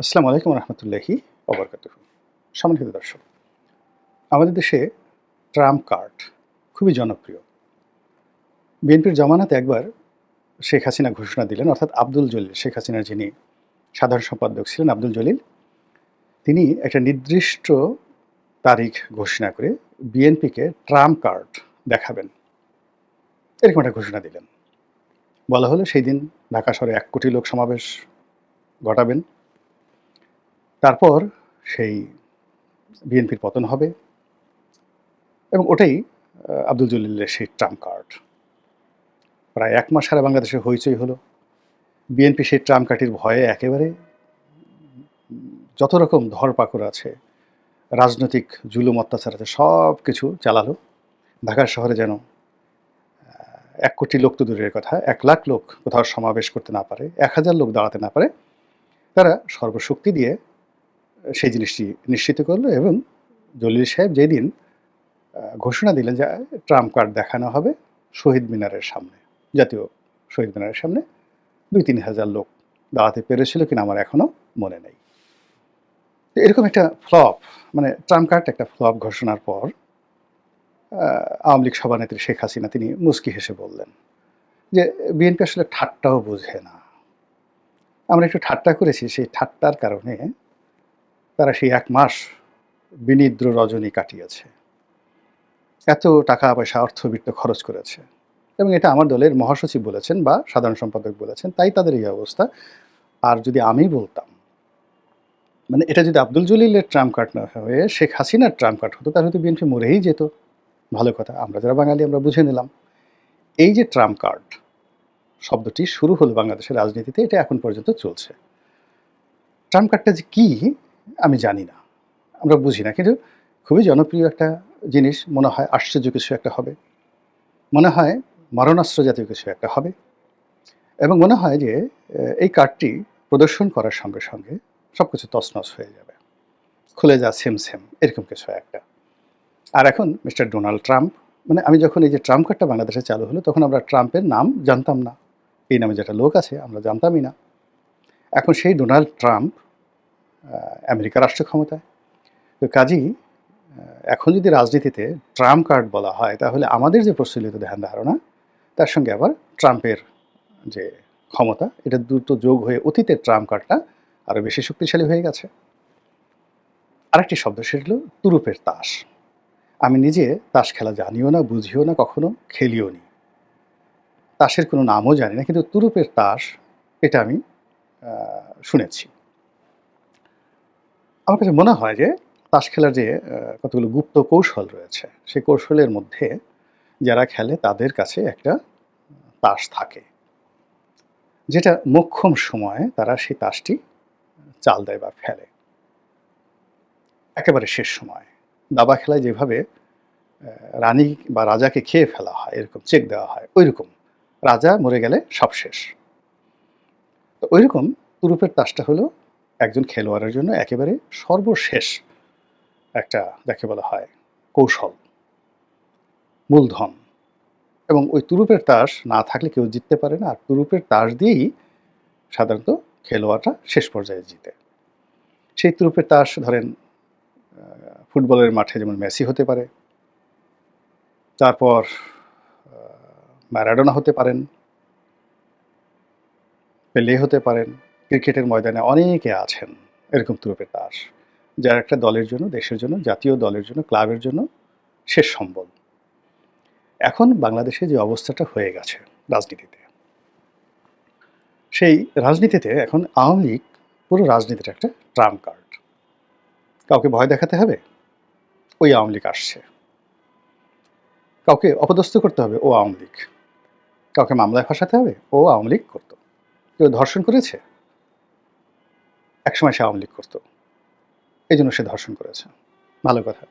আসসালামু আলাইকুম রহমতুল্লাহি ওবরকাতুহু। সম্মানিত দর্শক, আমাদের দেশে ট্রাম্প কার্ড খুবই জনপ্রিয়। বিএনপির জমানাতে একবার শেখ হাসিনা ঘোষণা দিলেন, অর্থাৎ আব্দুল জলিল, শেখ হাসিনার যিনি সাধারণ সম্পাদক ছিলেন আব্দুল জলিল, তিনি একটা নির্দিষ্ট তারিখ ঘোষণা করে বিএনপিকে ট্রাম্প কার্ড দেখাবেন, এরকম একটা ঘোষণা দিলেন। বলা হলো সেই দিন ঢাকা শহরে ১ কোটি লোক সমাবেশ ঘটাবেন, তারপর সেই বিএনপির পতন হবে, এবং ওটাই আব্দুল জলিলের সেই ট্রাম্প কার্ড। প্রায় ১ মাস সারা বাংলাদেশে হইচই হলো। বিএনপি সেই ট্রাম্প কার্ডটির ভয়ে একেবারে যত রকম ধরপাকড় আছে, রাজনৈতিক জুলুম অত্যাচার আছে, সব কিছু চালালো। ঢাকা শহরে যেন ১ কোটি লোক তো দূরের কথা, ১ লাখ লোক কোথাও সমাবেশ করতে না পারে, ১,০০০ লোক দাঁড়াতে না পারে, তারা সর্বশক্তি দিয়ে সেই জিনিসটি নিশ্চিত করলো। এবং জলিল সাহেব যেদিন ঘোষণা দিলেন যে ট্রাম্প কার্ড দেখানো হবে শহীদ মিনারের সামনে, জাতীয় শহীদ মিনারের সামনে, ২-৩ হাজার লোক দাঁড়াতে পেরেছিল কিনা আমার এখনো মনে নেই। তো এরকম একটা ফ্লপ, মানে ট্রাম্প কার্ড একটা ফ্লপ ঘোষণার পর আওয়ামী লীগ সভানেত্রী শেখ হাসিনা তিনি মুচকি হেসে বললেন যে বিএনপি আসলে ঠাট্টাও বোঝে না। আমরা একটু ঠাট্টা করেছি, সেই ঠাট্টার কারণে তারা সেই ১ মাস বিনিদ্র রজনী কাটিয়েছে, এত টাকা পয়সা অর্থবিত্ত খরচ করেছে। এবং এটা আমার দলের মহাসচিব বলেছেন বা সাধারণ সম্পাদক বলেছেন, তাই তাদের এই অবস্থা। আর যদি আমি বলতাম, মানে এটা যদি আব্দুল জলিলের ট্রাম্প কার্ড না হয়ে শেখ হাসিনার ট্রাম্প কার্ড হতো, তাহলে তো বিএনপি মরেই যেত। ভালো কথা, আমরা যারা বাঙালি আমরা বুঝে নিলাম। এই যে ট্রাম্প কার্ড শব্দটি শুরু হলো বাংলাদেশের রাজনীতিতে, এটা এখন পর্যন্ত চলছে। ট্রাম্প কার্ডটা যে কী আমি জানি না, আমরা বুঝি না, কিন্তু খুবই জনপ্রিয় একটা জিনিস। মনে হয় আশ্চর্য কিছু একটা হবে, মনে হয় মারণাস্ত্র জাতীয় কিছু একটা হবে, এবং মনে হয় যে এই কার্ডটি প্রদর্শন করার সঙ্গে সঙ্গে সব কিছু তছনছ হয়ে যাবে, খুলে যা সেম সেম, এরকম কিছু একটা। আর এখন মিস্টার ডোনাল্ড ট্রাম্প, মানে আমি যখন এই যে ট্রাম্প কার্ডটা বাংলাদেশে চালু হলো, তখন আমরা ট্রাম্পের নাম জানতাম না, এই নামে যেটা লোক আছে আমরা জানতামই না। এখন সেই ডোনাল্ড ট্রাম্প আমেরিকা রাষ্ট্র ক্ষমতায়। তো কাজেই এখন যদি রাজনীতিতে ট্রাম্প কার্ড বলা হয়, তাহলে আমাদের যে প্রচলিত ধ্যান ধারণা, তার সঙ্গে আবার ট্রাম্পের যে ক্ষমতা, এটা দুটো যোগ হয়ে অতীতের ট্রাম্প কার্ডটা আরও বেশি শক্তিশালী হয়ে গেছে। আরেকটি শব্দ, সেটা হলো তুরুপের তাস। আমি নিজে তাস খেলা জানিও না, বুঝিও না, কখনো খেলিও নি, তাসের কোনো নামও জানি না, কিন্তু তুরুপের তাস এটা আমি শুনেছি। আমার কাছে মনে হয় যে তাস খেলার যে কতগুলো গুপ্ত কৌশল রয়েছে, সেই কৌশলের মধ্যে যারা খেলে তাদের কাছে একটা তাস থাকে, যেটা মোক্ষম সময়ে তারা সেই তাসটি চাল দেয় বা ফেলে। একেবারে শেষ সময় দাবা খেলায় যেভাবে রানী বা রাজাকে খেয়ে ফেলা হয়, এরকম চেক দেওয়া হয়, ওইরকম রাজা মরে গেলে সব শেষ। তো ওইরকম তুরুপের তাসটা হলো একজন খেলোয়াড়ের জন্য একেবারে সর্বশেষ একটা, যাকে বলা হয় কৌশল, মূলধন। এবং ওই তুরুপের তাস না থাকলে কেউ জিততে পারে না, আর তুরুপের তাস দিয়েই সাধারণত খেলোয়াড়রা শেষ পর্যায়ে জিতে। সেই তুরুপের তাস ধরেন ফুটবলের মাঠে যেমন মেসি হতে পারে, তারপর ম্যারাডোনা হতে পারেন, পেলে হতে পারেন, ক্রিকেটের ময়দানে অনেকে আছেন এরকম তুরুপের তাস, যারা একটা দলের জন্য, দেশের জন্য, জাতীয় দলের জন্য, ক্লাবের জন্য শেষ সম্বল। এখন বাংলাদেশে যে অবস্থাটা হয়ে গেছে রাজনীতিতে, সেই রাজনীতিতে এখন আওয়ামী লীগ পুরো রাজনীতির একটা ট্রাম্প কার্ড। কাউকে ভয় দেখাতে হবে, ওই আওয়ামী লীগ আসছে। কাউকে অপদস্থ করতে হবে, ও আওয়ামী লীগ। কাউকে মামলায় ফাঁসাতে হবে, ও আওয়ামী লীগ করতো। কেউ ধর্ষণ করেছে, একসময় সে আওয়ামী লীগ করতো, এই জন্য সে ধর্ষণ করেছে, ভালো কথা।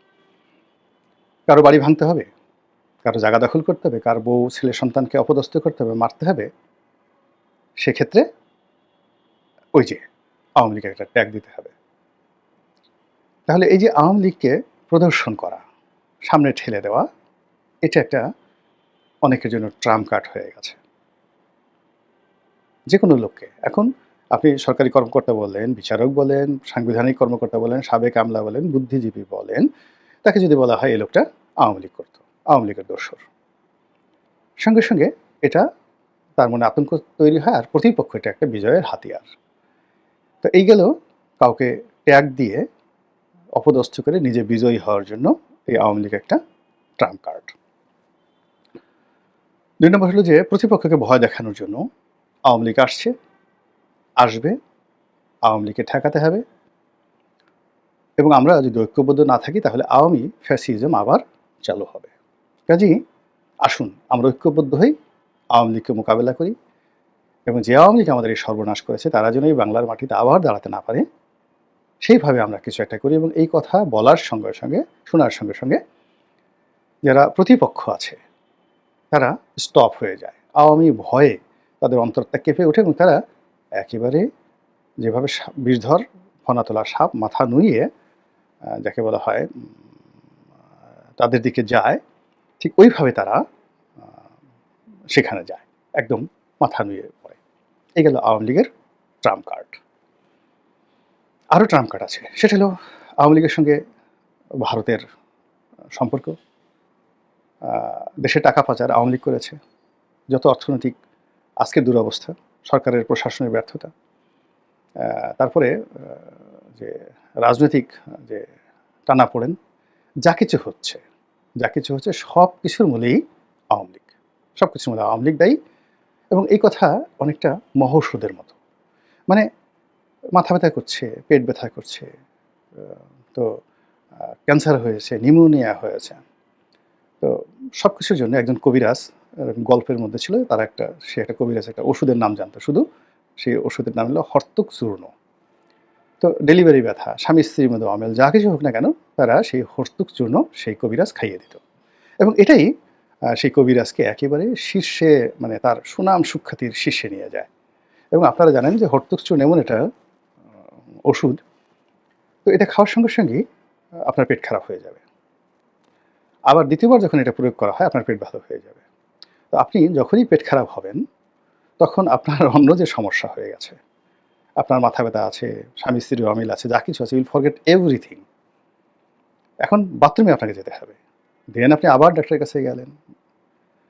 কারো বাড়ি ভাঙতে হবে, কারো জায়গা দখল করতে হবে, কার বউ ছেলে সন্তানকে অপদস্থ করতে হবে, মারতে হবে, সেক্ষেত্রে ওই যে আওয়ামী লীগের একটা ট্যাগ দিতে হবে। তাহলে এই যে আওয়ামী লীগকে প্রদর্শন করা, সামনে ঠেলে দেওয়া, এটা একটা অনেকের জন্য ট্রাম্প কার্ড হয়ে গেছে। যে কোনো লোককে এখন আপনি সরকারি কর্মকর্তা বলেন, বিচারক বলেন, সাংবিধানিক কর্মকর্তা বলেন, সাবেক আমলা বলেন, বুদ্ধিজীবী বলেন, তাকে যদি বলা হয় এই লোকটা আওয়ামী লীগ করত, আওয়ামী লীগের দোসর। সঙ্গে, সঙ্গে এটা তার মনে আতঙ্ক তৈরি হয় আর প্রতিপক্ষ এটা একটা বিজয়ের হাতিয়ার। তো এই গেল কাউকে ট্যাগ দিয়ে অপদস্থ করে নিজে বিজয়ী হওয়ার জন্য এই আওয়ামী লীগ একটা ট্রাম্প কার্ড। ২ নম্বর হলো যে প্রতিপক্ষকে ভয় দেখানোর জন্য আওয়ামী লীগ আসবে, আওয়ামী লীগকে ঠেকাতে হবে এবং আমরা যদি ঐক্যবদ্ধ না থাকি তাহলে আওয়ামী ফ্যাসিজম আবার চালু হবে। কাজেই আসুন আমরা ঐক্যবদ্ধ হই, আওয়ামী লীগকে মোকাবেলা করি এবং যে আওয়ামী লীগ আমাদের এই সর্বনাশ করেছে তারা যেন এই বাংলার মাটিতে আবার দাঁড়াতে না পারে, সেইভাবে আমরা কিছু একটা করি এবং এই কথা বলার সঙ্গে সঙ্গে, শোনার সঙ্গে সঙ্গে যারা প্রতিপক্ষ আছে তারা স্টপ হয়ে যায়। আওয়ামী ভয়ে তাদের অন্তরটা কেঁপে ওঠে এবং তারা একেবারে যেভাবে বিষধর ফনা তোলা সাপ মাথা নুইয়ে যাকে বলা হয় তাদের দিকে যায়, ঠিক ওইভাবে তারা সেখানে যায়, একদম মাথা নুয়ে পড়ে। এই গেল আওয়ামী লীগের ট্রাম্প কার্ড। আরও ট্রাম্প কার্ড আছে, সেটা হলো আওয়ামী লীগের সঙ্গে ভারতের সম্পর্ক। দেশে টাকা পাচার আওয়ামী লীগ করেছে, যত অর্থনৈতিক আজকের দুরবস্থা, সরকারের প্রশাসনের ব্যর্থতা, তারপরে যে রাজনৈতিক যে টানাপোড়েন, যা কিছু হচ্ছে সব কিছুর মূলেই আওয়ামী লীগ, সব কিছুর মূলে আওয়ামী লীগ দায়ী। এবং এই কথা অনেকটা মহৌষধের মতো, মানে মাথা ব্যথা করছে, পেট ব্যথা করছে, তো ক্যান্সার হয়েছে, নিউমোনিয়া হয়েছে, তো সব কিছুর জন্য একজন কবিরাজ গল্পের মধ্যে ছিল, সে একটা কবিরাজ একটা ওষুধের নাম জানতো শুধু, সেই ওষুধের নাম হলো হর্তুক চূর্ণ। তো ডেলিভারি ব্যথা, স্বামী স্ত্রীর মধ্যে অমেল, যা কিছু হোক না কেন তারা সেই হর্তুক চূর্ণ সেই কবিরাজ খাইয়ে দিত এবং এটাই সেই কবিরাজকে একেবারে শীর্ষে, মানে তার সুনাম সুখ্যাতির শীর্ষে নিয়ে যায়। এবং আপনারা জানেন যে হর্তুক চূর্ণ এমন একটা ওষুধ, তো এটা খাওয়ার সঙ্গে সঙ্গেই আপনার পেট খারাপ হয়ে যাবে, আবার দ্বিতীয়বার যখন এটা প্রয়োগ করা হয় আপনার পেট ভালো হয়ে যাবে। তো আপনি যখনই পেট খারাপ হবেন তখন আপনার অন্য যে সমস্যা হয়ে গেছে, আপনার মাথা ব্যথা আছে, স্বামী স্ত্রীর অমিল আছে, যা কিছু আছে, উইল ফরগেট এভরিথিং। এখন বাথরুমে আপনাকে যেতে হবে, দেন আপনি আবার ডাক্তারের কাছে গেলেন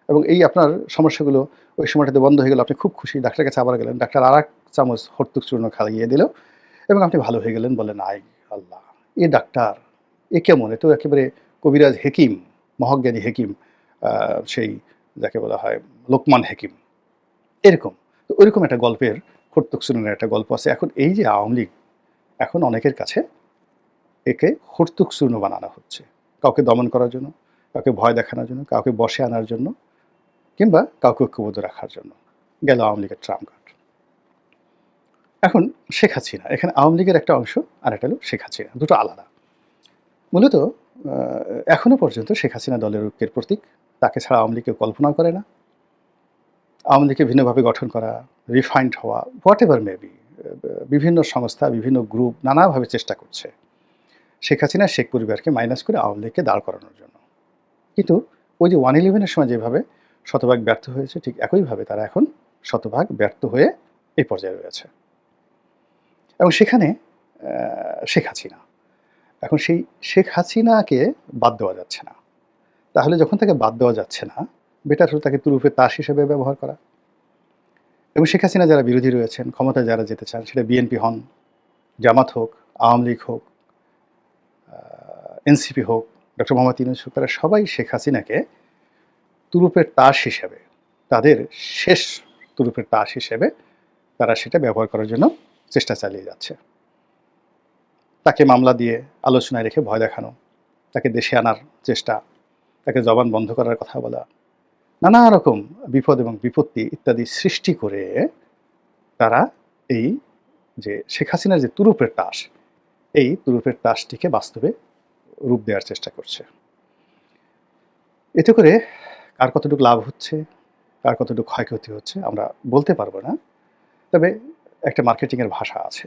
এবং এই আপনার সমস্যাগুলো ওই সময়টাতে বন্ধ হয়ে গেল, আপনি খুব খুশি, ডাক্তারের কাছে আবার গেলেন, ডাক্তার আর এক চামচ হর্তুক চূর্ণ খাইয়ে দিল এবং আপনি ভালো হয়ে গেলেন। বলেন আই আল্লাহ, এ ডাক্তার, এ কেমন, এ তো একেবারে কবিরাজ হেকিম, মহাজ্ঞানী হেকিম, সেই যাকে বলা হয় লোকমান হেকিম, এরকম। তো ওইরকম একটা গল্পের হর্তুক চূর্ণের একটা গল্প আছে। এখন এই যে আওয়ামী লীগ, এখন অনেকের কাছে একে হর্তুক চূর্ণ বানানো হচ্ছে, কাউকে দমন করার জন্য, কাউকে ভয় দেখানোর জন্য, কাউকে বশে আনার জন্য, কিংবা কাউকে ঐক্যবদ্ধ রাখার জন্য। গেল আওয়ামী লীগের ট্রাম্প কার্ড। এখন শেখ হাসিনা, এখানে আওয়ামী লীগের একটা অংশ আর একটা হলো শেখ হাসিনা, দুটো আলাদা। মূলত এখনো পর্যন্ত শেখ হাসিনা দলের ঐক্যের প্রতীক, তাকে ছাড়া আওয়ামী লীগ কেউ কল্পনা করে না। আওয়ামী লীগকে ভিন্নভাবে গঠন করা, রিফাইন্ড হওয়া, হোয়াট এভার মেবি, বিভিন্ন সংস্থা, বিভিন্ন গ্রুপ নানাভাবে চেষ্টা করছে শেখ হাসিনা শেখ পরিবারকে মাইনাস করে আওয়ামী লীগকে দাঁড় করানোর জন্য। কিন্তু ওই যে 1/11-এর সময় যেভাবে শতভাগ ব্যর্থ হয়েছে, ঠিক একইভাবে তারা এখন শতভাগ ব্যর্থ হয়ে এই পর্যায়ে রয়েছে। এবং সেখানে শেখ হাসিনা, এখন সেই শেখ হাসিনাকে বাদ দেওয়া যাচ্ছে না। তাহলে যখন তাকে বাদ দেওয়া যাচ্ছে না, বেটার হলো তাকে তুরুপে তাস হিসেবে ব্যবহার করা। এবং শেখ হাসিনা যারা বিরোধী রয়েছেন, ক্ষমতায় যারা যেতে চান, সেটা বিএনপি হন, জামাত হোক, আওয়ামী লীগ হোক, এনসিপি হোক, ডক্টর মোহাম্মদ ইউনূস হোক, তারা সবাই শেখ হাসিনাকে তুরুপের তাস হিসেবে, তাদের শেষ তুরুপের তাস হিসেবে তারা সেটা ব্যবহার করার জন্য চেষ্টা চালিয়ে যাচ্ছে। তাকে মামলা দিয়ে আলোচনায় রেখে ভয় দেখানো, তাকে দেশে আনার চেষ্টা, তাকে জবান বন্ধ করার কথা বলা, নানা রকম বিপদ এবং বিপত্তি ইত্যাদি সৃষ্টি করে তারা এই যে শেখ হাসিনার যে তুরুপের তাস, এই তুরুপের তাসটিকে বাস্তবে রূপ দেওয়ার চেষ্টা করছে। এতে করে কার কতটুকু লাভ হচ্ছে, কার কতটুকু ক্ষয়ক্ষতি হচ্ছে আমরা বলতে পারবো না। তবে একটা মার্কেটিংয়ের ভাষা আছে,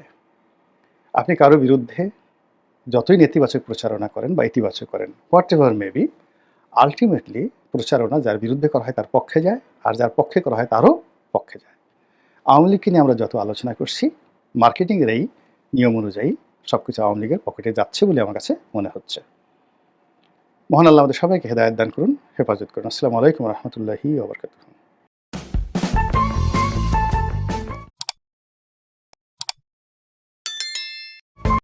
আপনি কারো বিরুদ্ধে যতই নেতিবাচক প্রচারণা করেন বা ইতিবাচক করেন, হোয়াট এভার মেবি, আলটিমেটলি প্রচারণা যার বিরুদ্ধে করা হয় তার পক্ষে যায়, আর যার পক্ষে করা হয় তারও পক্ষে যায়। আওয়ামী লীগকে নিয়ে আমরা যত আলোচনা করছি, মার্কেটিংয়ের এই নিয়ম অনুযায়ী সবকিছু আওয়ামী লীগের পকেটে যাচ্ছে বলে আমার কাছে মনে হচ্ছে। মহান আল্লাহ আমাদের সবাইকে হেদায়েত দান করুন, হেফাজত করুন। আসসালামু আলাইকুম ওয়া রাহমাতুল্লাহি ওয়া বারাকাতুহু।